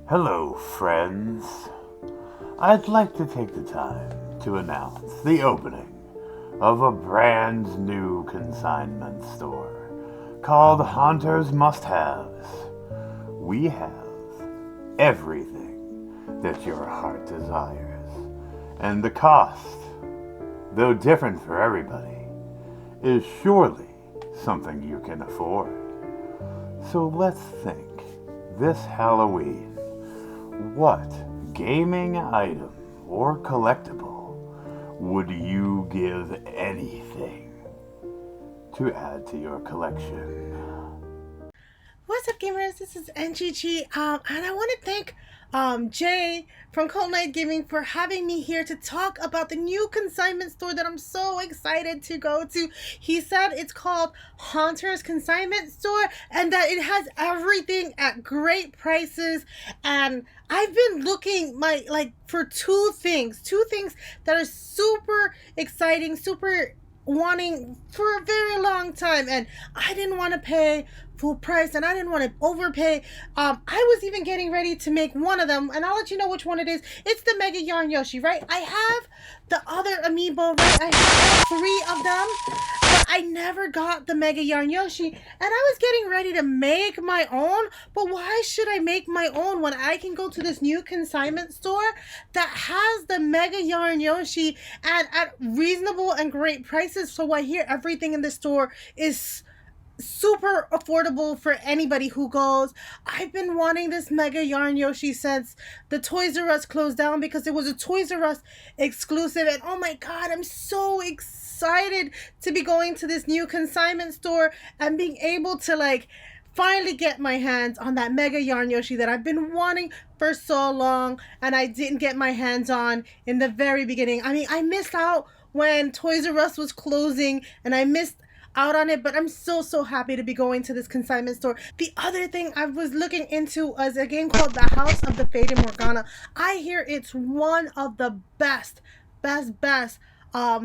Hello, friends. I'd like to take the time to announce the opening of a brand new consignment store called Hunter's Must Haves. We have everything that your heart desires, and the cost, though different for everybody, is surely something you can afford. So let's think this Halloween, what gaming item or collectible would you give anything to add to your collection? What's up, gamers? This is NGG, and I want to thank Jay from Cold Night Gaming for having me here to talk about the new consignment store that I'm so excited to go to. He said it's called Haunter's Consignment Store and that it has everything at great prices. And I've been looking for two things that are super exciting, super wanting for a very long time, and I didn't want to pay full price and I didn't want to overpay. I was even getting ready to make one of them, and I'll let you know which one it is. It's the Mega Yarn Yoshi, right? I have the other amiibo, right? I have all three of them, but I never got the Mega Yarn Yoshi, and I was getting ready to make my own. But why should I make my own when I can go to this new consignment store that has the Mega Yarn Yoshi and at reasonable and great prices? So I hear everything in the store is super affordable for anybody who goes. I've been wanting this Mega Yarn Yoshi since the Toys R Us closed down because it was a Toys R Us exclusive, and oh my god, I'm so excited to be going to this new consignment store and being able to finally get my hands on that Mega Yarn Yoshi that I've been wanting for so long and I didn't get my hands on in the very beginning. I mean, I missed out when Toys R Us was closing and I missed out on it, but I'm so happy to be going to this consignment store. The other thing I was looking into was a game called The House of the Fata Morgana. I hear it's one of the best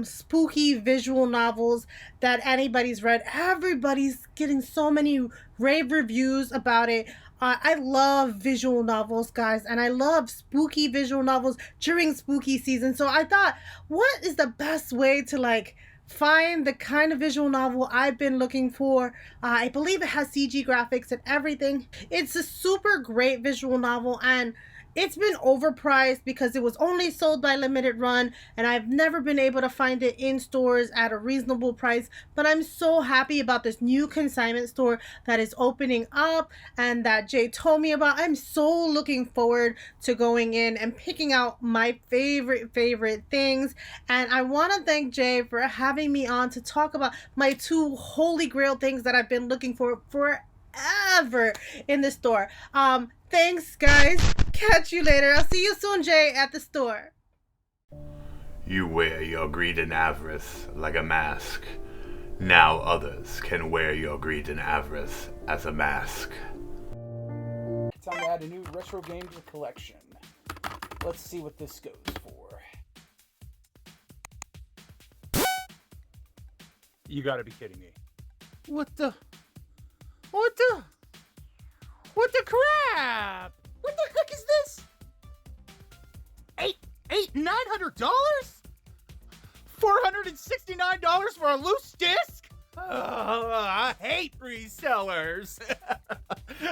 spooky visual novels that anybody's read. Everybody's getting so many rave reviews about it. I love visual novels, guys, and I love spooky visual novels during spooky season. So I thought, what is the best way to find the kind of visual novel I've been looking for? I believe it has CG graphics and everything. It's a super great visual novel, and it's been overpriced because it was only sold by limited run, and I've never been able to find it in stores at a reasonable price. But I'm so happy about this new consignment store that is opening up and that Jay told me about. I'm so looking forward to going in and picking out my favorite things. And I want to thank Jay for having me on to talk about my two holy grail things that I've been looking for forever in the store. Thanks, guys. Catch you later. I'll see you soon, Jay, at the store. You wear your greed and avarice like a mask. Now others can wear your greed and avarice as a mask. Time to add a new retro game to the collection. Let's see what this goes for. You gotta be kidding me. What the crap? What the heck is this? $900? $469 for a loose disc? I hate resellers.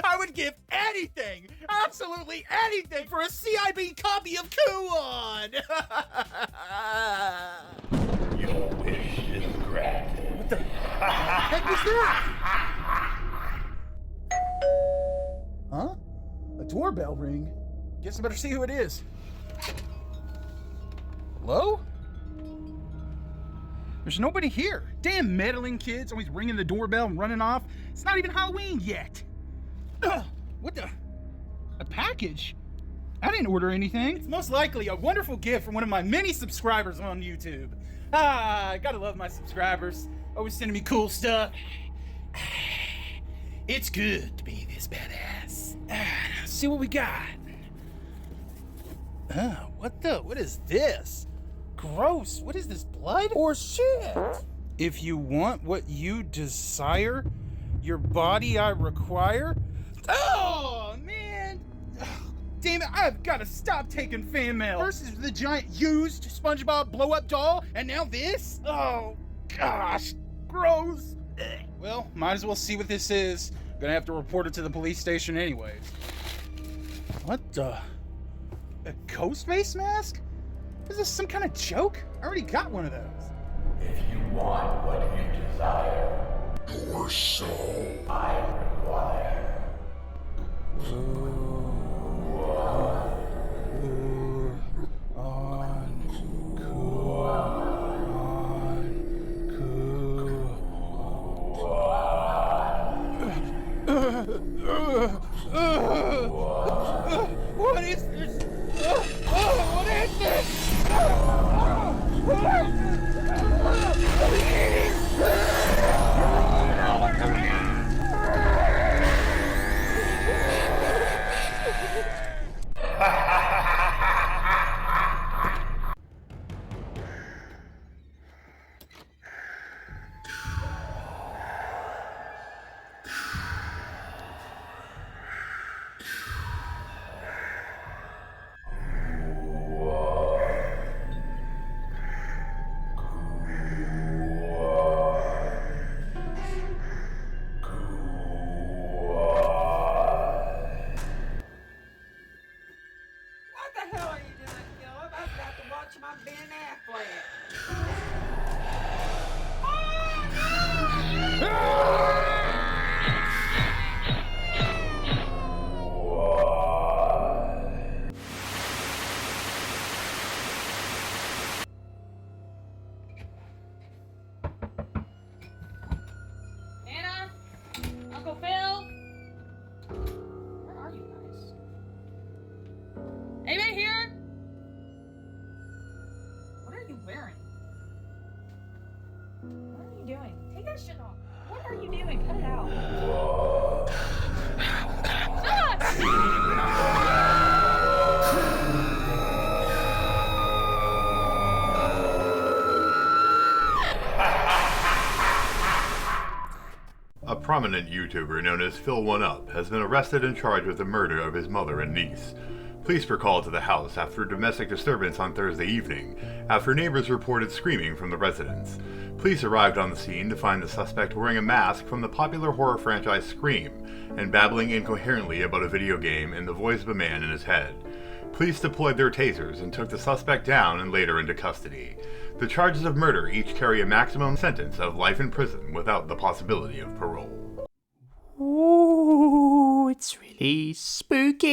I would give anything, absolutely anything, for a CIB copy of Kuon. Your wish is granted. What the heck is that? Huh? A doorbell ring? Guess I better see who it is. Hello? There's nobody here. Damn meddling kids always ringing the doorbell and running off. It's not even Halloween yet. Ugh, what the? A package? I didn't order anything. It's most likely a wonderful gift from one of my many subscribers on YouTube. I gotta love my subscribers. Always sending me cool stuff. It's good to be this badass. Let's see what we got. What is this? Gross. What is this, blood or shit? If you want what you desire, your body I require. Oh, man. damn it, I've got to stop taking fan mail. First is the giant used SpongeBob blow-up doll, and now this? Oh, gosh, gross. Well, might as well see what this is. Gonna have to report it to the police station anyways. What the? A ghost face mask? Is this some kind of joke? I already got one of those. If you want what you desire, your soul I require. What is this? What is this? My Ben Affleck. Anna? Uncle Phil? Where are you guys? Anybody here? What are you wearing? What are you doing? Take that shit off. What are you doing? Cut it out. A prominent YouTuber known as Phil1Up has been arrested and charged with the murder of his mother and niece. Police were called to the house after a domestic disturbance on Thursday evening, after neighbors reported screaming from the residence. Police arrived on the scene to find the suspect wearing a mask from the popular horror franchise Scream, and babbling incoherently about a video game in the voice of a man in his head. Police deployed their tasers and took the suspect down and later into custody. The charges of murder each carry a maximum sentence of life in prison without the possibility of parole. Ooh, it's really spooky.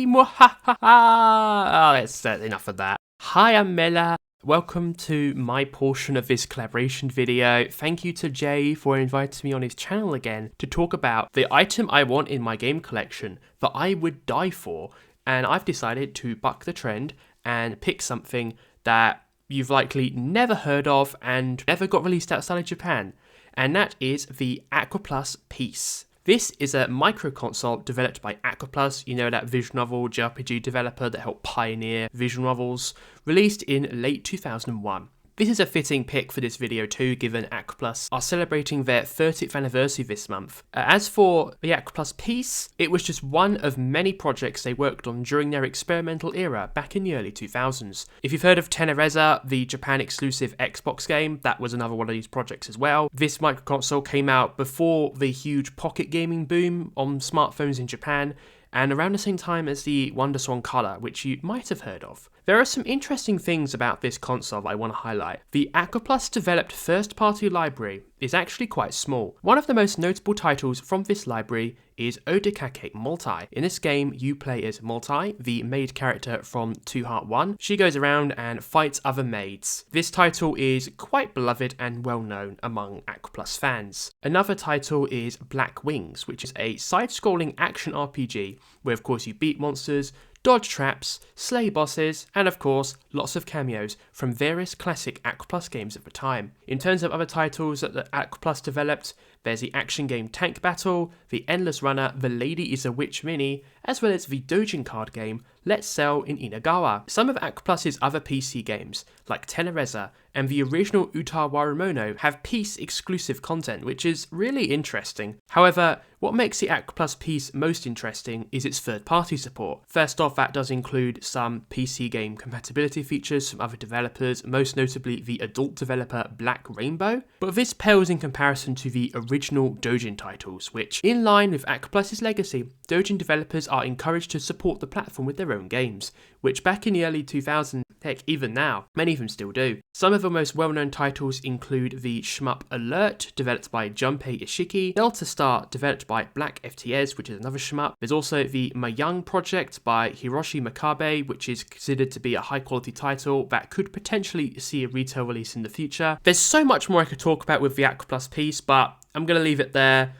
Mwahaha. Oh, that's enough of that. Hi, I'm Mela. Welcome to my portion of this collaboration video. Thank you to Jay for inviting me on his channel again to talk about the item I want in my game collection that I would die for. And I've decided to buck the trend and pick something that you've likely never heard of and never got released outside of Japan. And that is the Aquaplus Piece. This is a micro console developed by Aquaplus, you know, that visual novel JRPG developer that helped pioneer visual novels, released in late 2001. This is a fitting pick for this video too, given Aquaplus are celebrating their 30th anniversary this month. As for the Aquaplus Piece, it was just one of many projects they worked on during their experimental era back in the early 2000s. If you've heard of Tenereza, the Japan exclusive Xbox game, that was another one of these projects as well. This microconsole came out before the huge pocket gaming boom on smartphones in Japan, and around the same time as the WonderSwan Color, which you might have heard of. There are some interesting things about this console I want to highlight. The Aquaplus developed first-party library is actually quite small. One of the most notable titles from this library is Odekake Multi. In this game, you play as Multi, the maid character from 2 Heart 1. She goes around and fights other maids. This title is quite beloved and well known among Aquaplus fans. Another title is Black Wings, which is a side-scrolling action RPG where of course you beat monsters, dodge traps, slay bosses, and of course, lots of cameos from various classic Aquaplus games at the time. In terms of other titles that the Aquaplus developed, There's the action game Tank Battle, the Endless Runner The Lady is a Witch Mini, as well as the Dojin card game Let's Sell in Inagawa. Some of Aquaplus's other PC games, like Tenereza and the original Uta Warumono, have piece exclusive content, which is really interesting. However, what makes the Aquaplus piece most interesting is its third-party support. First off, that does include some PC game compatibility features from other developers, most notably the adult developer Black Rainbow, but this pales in comparison to the original Dojin titles, which, in line with Aquaplus's legacy, Dojin developers are encouraged to support the platform with their own games, which back in the early 2000s, heck, even now, many of them still do. Some of the most well-known titles include the Shmup Alert, developed by Junpei Ishiki, Delta Star, developed by Black FTS, which is another shmup. There's also the Mayang project by Hiroshi Makabe, which is considered to be a high-quality title that could potentially see a retail release in the future. There's so much more I could talk about with the Aquaplus piece, but I'm going to leave it there.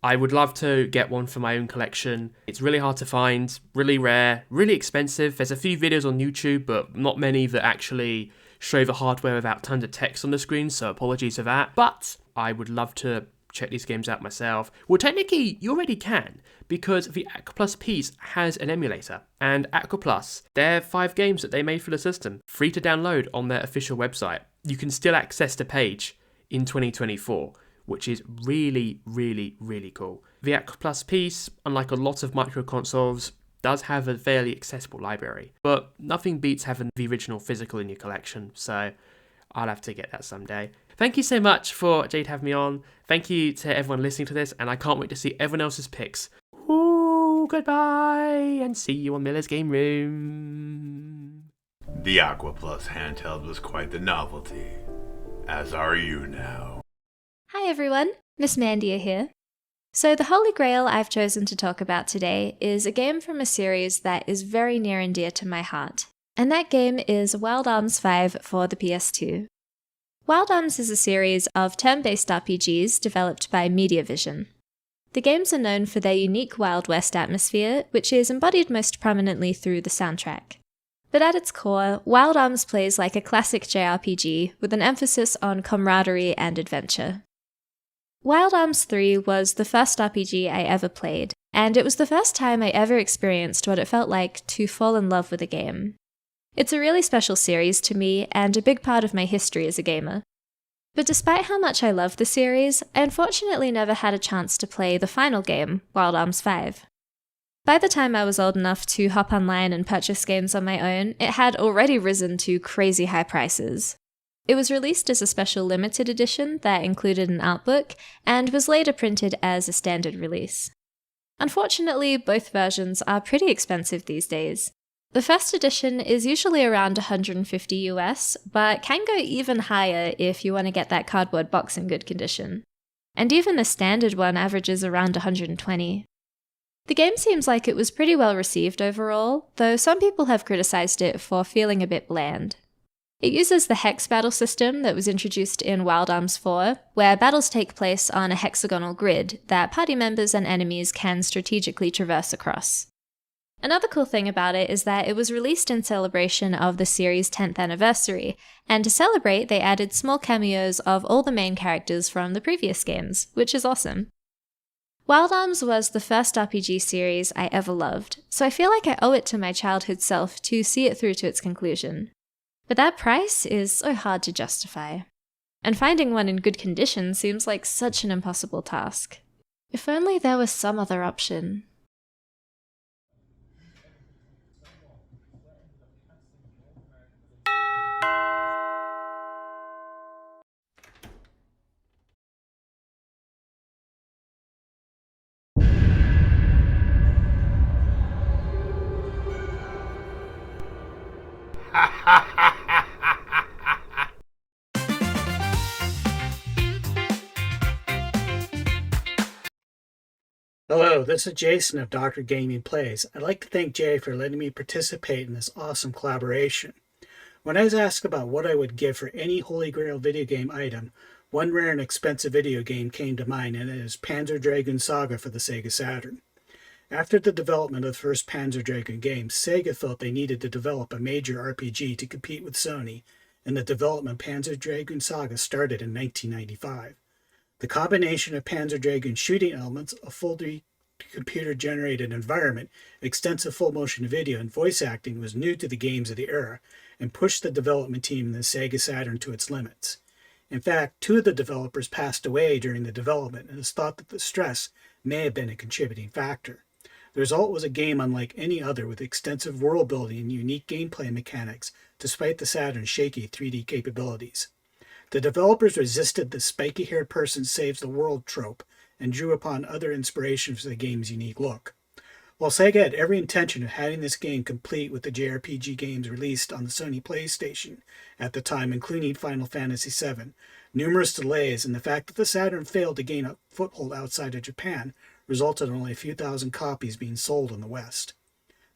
I would love to get one for my own collection. It's really hard to find, really rare, really expensive. There's a few videos on YouTube, but not many that actually show the hardware without tons of text on the screen, so apologies for that. But I would love to check these games out myself. Well, technically, you already can, because the Aquaplus piece has an emulator. And Aquaplus, they're 5 games that they made for the system, free to download on their official website. You can still access the page in 2024. Which is really, really, really cool. The Aquaplus piece, unlike a lot of micro consoles, does have a fairly accessible library, but nothing beats having the original physical in your collection, so I'll have to get that someday. Thank you so much for Jade having me on. Thank you to everyone listening to this, and I can't wait to see everyone else's picks. Ooh, goodbye, and see you on Mela's Game Room. The Aquaplus handheld was quite the novelty, as are you now. Hi everyone, Miss Mandia here. So the Holy Grail I've chosen to talk about today is a game from a series that is very near and dear to my heart, and that game is Wild Arms 5 for the PS2. Wild Arms is a series of turn-based RPGs developed by Mediavision. The games are known for their unique Wild West atmosphere, which is embodied most prominently through the soundtrack. But at its core, Wild Arms plays like a classic JRPG with an emphasis on camaraderie and adventure. Wild Arms 3 was the first RPG I ever played, and it was the first time I ever experienced what it felt like to fall in love with a game. It's a really special series to me, and a big part of my history as a gamer. But despite how much I love the series, I unfortunately never had a chance to play the final game, Wild Arms 5. By the time I was old enough to hop online and purchase games on my own, it had already risen to crazy high prices. It was released as a special limited edition that included an art book, and was later printed as a standard release. Unfortunately, both versions are pretty expensive these days. The first edition is usually around $150 US, but can go even higher if you want to get that cardboard box in good condition. And even the standard one averages around $120. The game seems like it was pretty well received overall, though some people have criticized it for feeling a bit bland. It uses the hex battle system that was introduced in Wild Arms 4, where battles take place on a hexagonal grid that party members and enemies can strategically traverse across. Another cool thing about it is that it was released in celebration of the series' 10th anniversary, and to celebrate they added small cameos of all the main characters from the previous games, which is awesome. Wild Arms was the first RPG series I ever loved, so I feel like I owe it to my childhood self to see it through to its conclusion. But that price is so hard to justify. And finding one in good condition seems like such an impossible task. If only there was some other option. Hello, this is Jason of Dr. Gaming Plays. I'd like to thank Jay for letting me participate in this awesome collaboration. When I was asked about what I would give for any Holy Grail video game item, one rare and expensive video game came to mind, and it is Panzer Dragoon Saga for the Sega Saturn. After the development of the first Panzer Dragoon game, Sega felt they needed to develop a major RPG to compete with Sony, and the development of Panzer Dragoon Saga started in 1995. The combination of Panzer Dragoon shooting elements, a fully computer-generated environment, extensive full-motion video, and voice acting was new to the games of the era and pushed the development team in the Sega Saturn to its limits. In fact, 2 of the developers passed away during the development, and it's thought that the stress may have been a contributing factor. The result was a game unlike any other with extensive world building and unique gameplay mechanics, despite the Saturn's shaky 3D capabilities. The developers resisted the spiky-haired person saves the world trope and drew upon other inspirations for the game's unique look. While Sega had every intention of having this game complete with the JRPG games released on the Sony PlayStation at the time, including Final Fantasy VII, numerous delays and the fact that the Saturn failed to gain a foothold outside of Japan resulted in only a few thousand copies being sold in the West.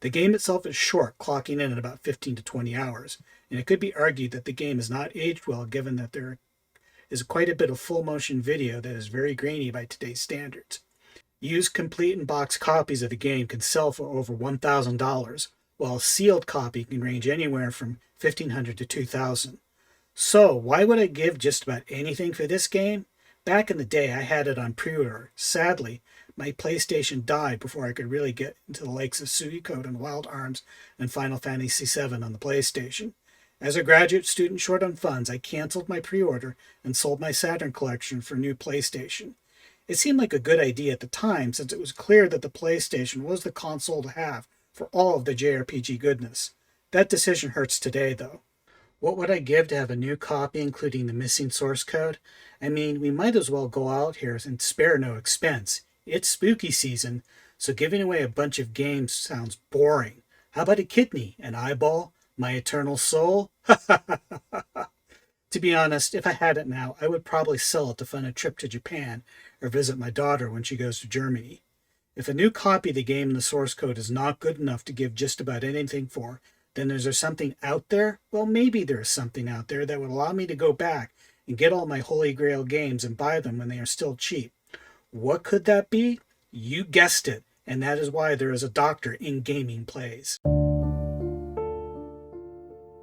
The game itself is short, clocking in at about 15 to 20 hours, and it could be argued that the game has not aged well given that there is quite a bit of full-motion video that is very grainy by today's standards. Used complete and box copies of the game can sell for over $1,000, while a sealed copy can range anywhere from $1,500 to $2,000. So, why would I give just about anything for this game? Back in the day, I had it on pre-order. Sadly, my PlayStation died before I could really get into the likes of Suikoden and Wild Arms and Final Fantasy VII on the PlayStation. As a graduate student short on funds, I canceled my pre-order and sold my Saturn collection for a new PlayStation. It seemed like a good idea at the time, since it was clear that the PlayStation was the console to have for all of the JRPG goodness. That decision hurts today, though. What would I give to have a new copy including the missing source code? I mean, we might as well go out here and spare no expense. It's spooky season, so giving away a bunch of games sounds boring. How about a kidney, an eyeball, my eternal soul? To be honest, if I had it now, I would probably sell it to fund a trip to Japan or visit my daughter when she goes to Germany. If a new copy of the game and the source code is not good enough to give just about anything for, then is there something out there? Well, maybe there's something out there that would allow me to go back and get all my Holy Grail games and buy them when they are still cheap. What could that be? You guessed it, and that is why there is a doctor in Gaming Plays.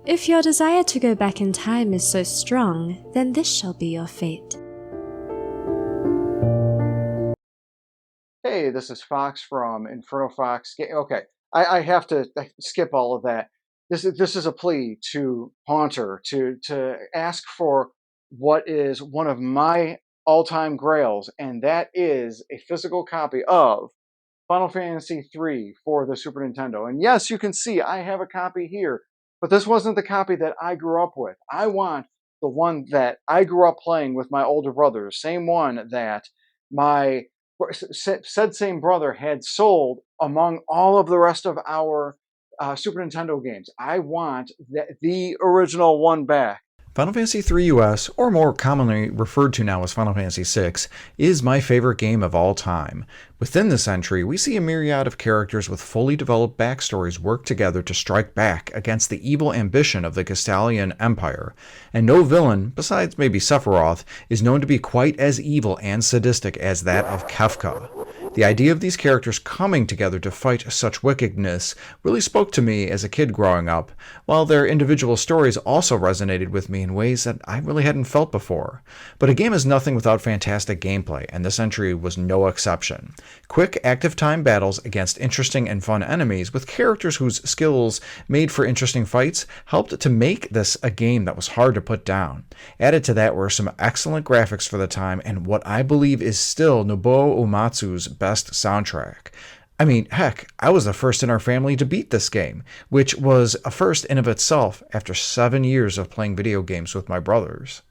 If your desire to go back in time is so strong, then this shall be your fate. Hey, this is Fox from Inferno Fox. Okay, I have to skip all of that. This is a plea to Haunter to ask for what is one of my all-time grails, and that is a physical copy of Final Fantasy III for the Super Nintendo. And yes, you can see I have a copy here, but this wasn't the copy that I grew up with. I want the one that I grew up playing with my older brother, same one that my said same brother had sold among all of the rest of our Super Nintendo games. I want the original one back. Final Fantasy III US, or more commonly referred to now as Final Fantasy VI, is my favorite game of all time. Within this entry, we see a myriad of characters with fully developed backstories work together to strike back against the evil ambition of the Castalian Empire, and no villain, besides maybe Sephiroth, is known to be quite as evil and sadistic as that of Kefka. The idea of these characters coming together to fight such wickedness really spoke to me as a kid growing up, while their individual stories also resonated with me in ways that I really hadn't felt before. But a game is nothing without fantastic gameplay, and this entry was no exception. Quick, active time battles against interesting and fun enemies with characters whose skills made for interesting fights helped to make this a game that was hard to put down. Added to that were some excellent graphics for the time and what I believe is still Nobuo Uematsu's best soundtrack. I mean, heck, I was the first in our family to beat this game, which was a first in of itself after 7 years of playing video games with my brothers.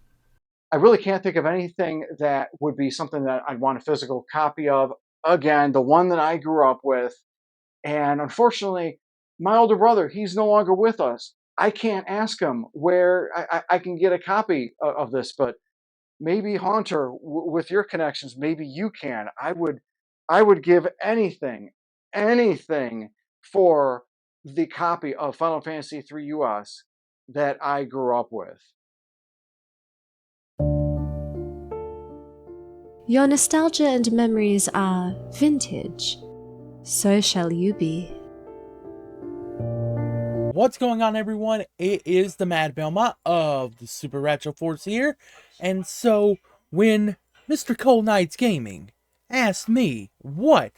I really can't think of anything that would be something that I'd want a physical copy of. Again, the one that I grew up with. And unfortunately, my older brother, he's no longer with us. I can't ask him where I can get a copy of this, but maybe Haunter, with your connections, maybe you can. I would give anything for the copy of Final Fantasy III US that I grew up with. Your nostalgia and memories are vintage. So shall you be. What's going on, everyone? It is the Mad Belma of the Super Retro Force here. And so when Mr. Cold Knights Gaming asked me what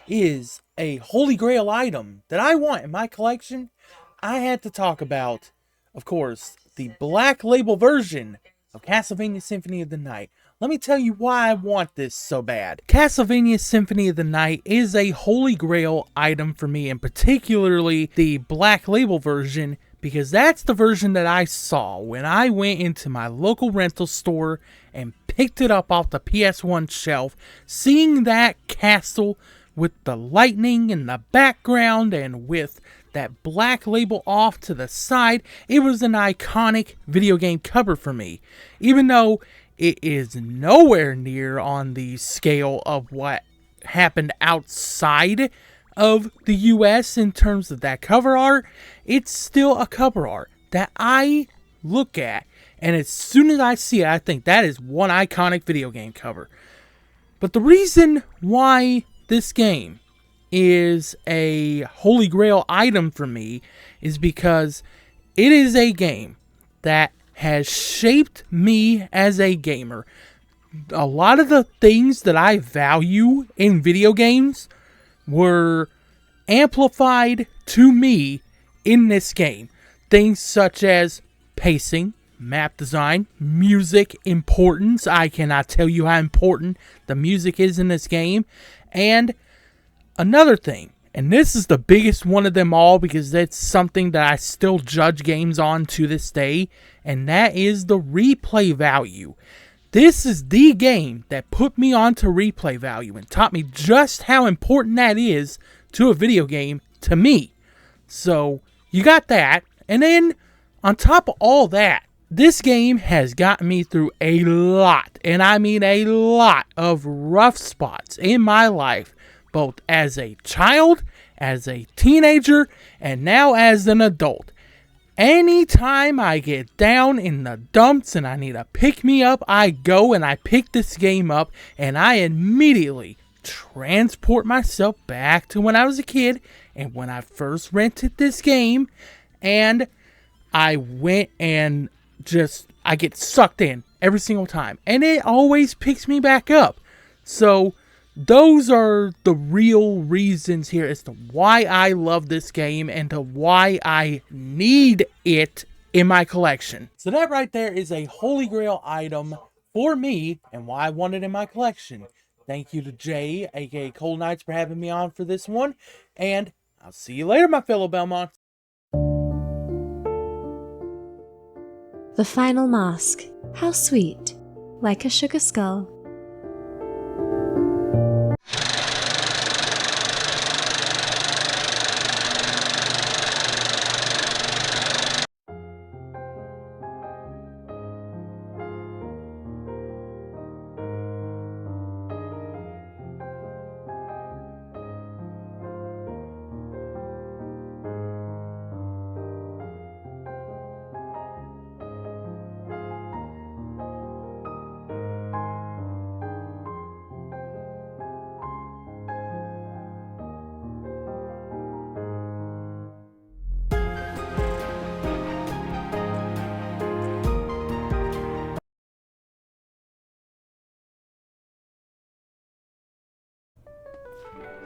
is a Holy Grail item that I want in my collection, I had to talk about, of course, the Black Label version of Castlevania Symphony of the Night. Let me tell you why I want this so bad. Castlevania Symphony of the Night is a Holy Grail item for me, and particularly the Black Label version, because that's the version that I saw when I went into my local rental store and picked it up off the PS1 shelf. Seeing that castle with the lightning in the background and with that Black Label off to the side, it was an iconic video game cover for me. Even though it is nowhere near on the scale of what happened outside of the US in terms of that cover art, it's still a cover art that I look at, and as soon as I see it, I think that is one iconic video game cover. But the reason why this game is a Holy Grail item for me is because it is a game that has shaped me as a gamer. A lot of the things that I value in video games were amplified to me in this game. Things such as pacing, map design, music importance. I cannot tell you how important the music is in this game. And another thing, and this is the biggest one of them all because that's something that I still judge games on to this day, and that is the replay value. This is the game that put me onto replay value and taught me just how important that is to a video game to me. So, you got that, and then on top of all that, this game has gotten me through a lot, and I mean a lot of rough spots in my life, both as a child, as a teenager, and now as an adult. Anytime I get down in the dumps and I need a pick-me-up, I go and I pick this game up, and I immediately transport myself back to when I was a kid and when I first rented this game, and I went and I get sucked in every single time, and it always picks me back up. So those are the real reasons here as to why I love this game and to why I need it in my collection. So that right there is a Holy Grail item for me and why I want it in my collection. Thank you to Jay, aka Cold Knights, for having me on for this one, and I'll see you later, my fellow Belmonts. The final mask. How sweet. Like a sugar skull.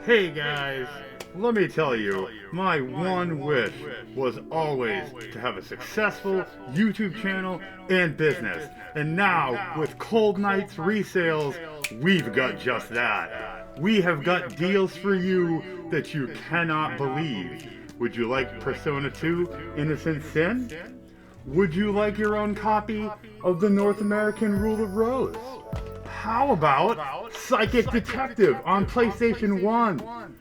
Hey guys, let me tell you, my one wish was always to have a successful YouTube channel and business. And now, with Cold Knights resales, we've got just that. We have got deals for you that you cannot believe. Would you like Persona 2 Innocent Sin? Would you like your own copy of the North American Rule of Rose? How about Psychic Detective on PlayStation 1?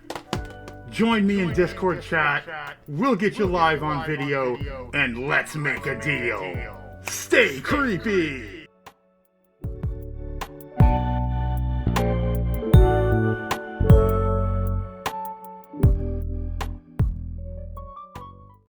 Join me in Discord chat, we'll get you live on video, and let's make a deal. Stay creepy!